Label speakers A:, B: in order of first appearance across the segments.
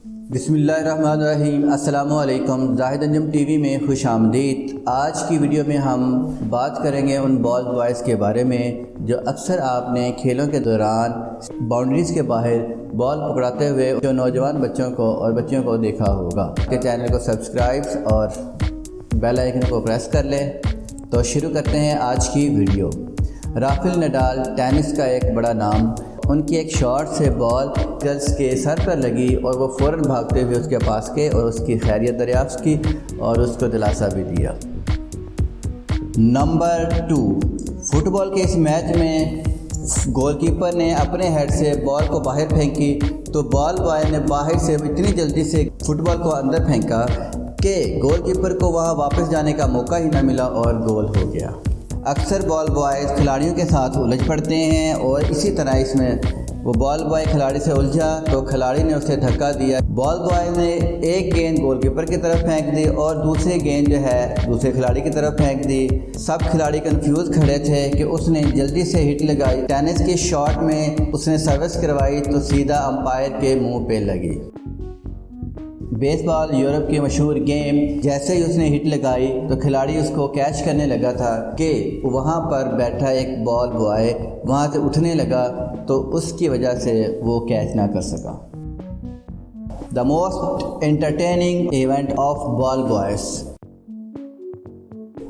A: بسم اللہ الرحمن الرحیم۔ السلام علیکم۔ زاہد انجم ٹی وی میں خوش آمدید۔ آج کی ویڈیو میں ہم بات کریں گے ان بال بوائز کے بارے میں جو اکثر آپ نے کھیلوں کے دوران باؤنڈریز کے باہر بال پکڑاتے ہوئے جو نوجوان بچوں کو اور بچیوں کو دیکھا ہوگا۔ کہ چینل کو سبسکرائب اور بیل آئیکن کو پریس کر لیں۔ تو شروع کرتے ہیں آج کی ویڈیو۔ رافیل نڈال ٹینس کا ایک بڑا نام، ان کی ایک شاٹ سے بال گرلز کے سر پر لگی اور وہ فوراً بھاگتے ہوئے اس کے پاس گئے اور اس کی خیریت دریافت کی اور اس کو دلاسا بھی دیا۔ نمبر 2، فٹ بال کے اس میچ میں گول کیپر نے اپنے ہیڈ سے بال کو باہر پھینکی تو بال بوائے نے باہر سے اتنی جلدی سے فٹ بال کو اندر پھینکا کہ گول کیپر کو وہاں واپس جانے کا موقع ہی نہ ملا اور گول ہو گیا۔ اکثر بال بوائز کھلاڑیوں کے ساتھ الجھ پڑتے ہیں اور اسی طرح اس میں وہ بال بوائے کھلاڑی سے الجھا تو کھلاڑی نے اسے دھکا دیا۔ بال بوائے نے ایک گیند گول کیپر کی طرف پھینک دی اور دوسری گیند جو ہے دوسرے کھلاڑی کی طرف پھینک دی۔ سب کھلاڑی کنفیوز کھڑے تھے کہ اس نے جلدی سے ہٹ لگائی۔ ٹینس کی شاٹ میں اس نے سروس کروائی تو سیدھا امپائر کے منہ پہ لگی۔ بیس بال یورپ کی مشہور گیم، جیسے ہی اس نے ہٹ لگائی تو کھلاڑی اس کو کیچ کرنے لگا تھا کہ وہاں پر بیٹھا ایک بال بوائے وہاں سے اٹھنے لگا تو اس کی وجہ سے وہ کیچ نہ کر سکا۔ The most entertaining event of ball boys.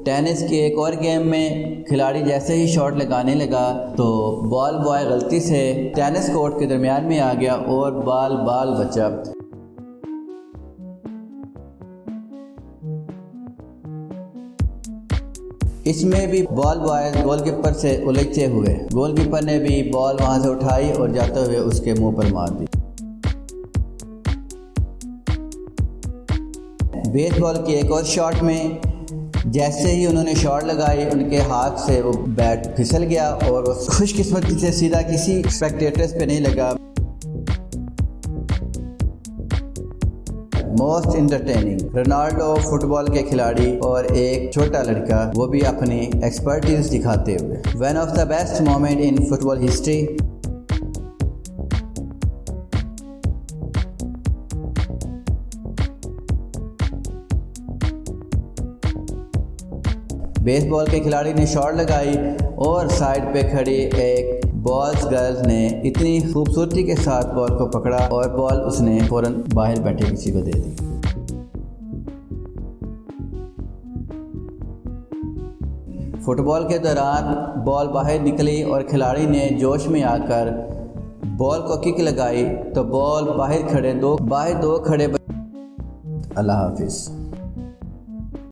A: Tennis کے ایک اور گیم میں کھلاڑی جیسے ہی شاٹ لگانے لگا تو بال بوائے غلطی سے ٹینس کورٹ کے درمیان میں آ گیا اور بال بچا۔ اس میں بھی بال بوائز گول کیپر سے الجھتے ہوئے گول کیپر نے بھی بال وہاں سے اٹھائی اور جاتے ہوئے اس کے منہ پر مار دی۔ بیس بال کی ایک اور شاٹ میں جیسے ہی انہوں نے شاٹ لگائی ان کے ہاتھ سے وہ بیٹ پھسل گیا اور وہ خوش قسمتی سے سیدھا کسی اسپیکٹیٹرز پہ نہیں لگا۔ موسٹ انٹرٹیننگ، رونالڈو فٹ بال کے کھلاڑی اور ایک چھوٹا لڑکا، وہ بھی اپنی ایکسپرٹیز دکھاتے ہوئے۔ One of the best moment in football history. Baseball کے کھلاڑی نے شاٹ لگائی اور سائڈ پہ کھڑی ایک بالز گرلز نے اتنی خوبصورتی کے ساتھ بال کو پکڑا اور بال اس نے فوراً باہر بیٹھے کسی کو دے دی۔ فٹ بال کے دوران بال باہر نکلی اور کھلاڑی نے جوش میں آ کر بال کو کک لگائی تو بال باہر دو کھڑے۔ اللہ حافظ۔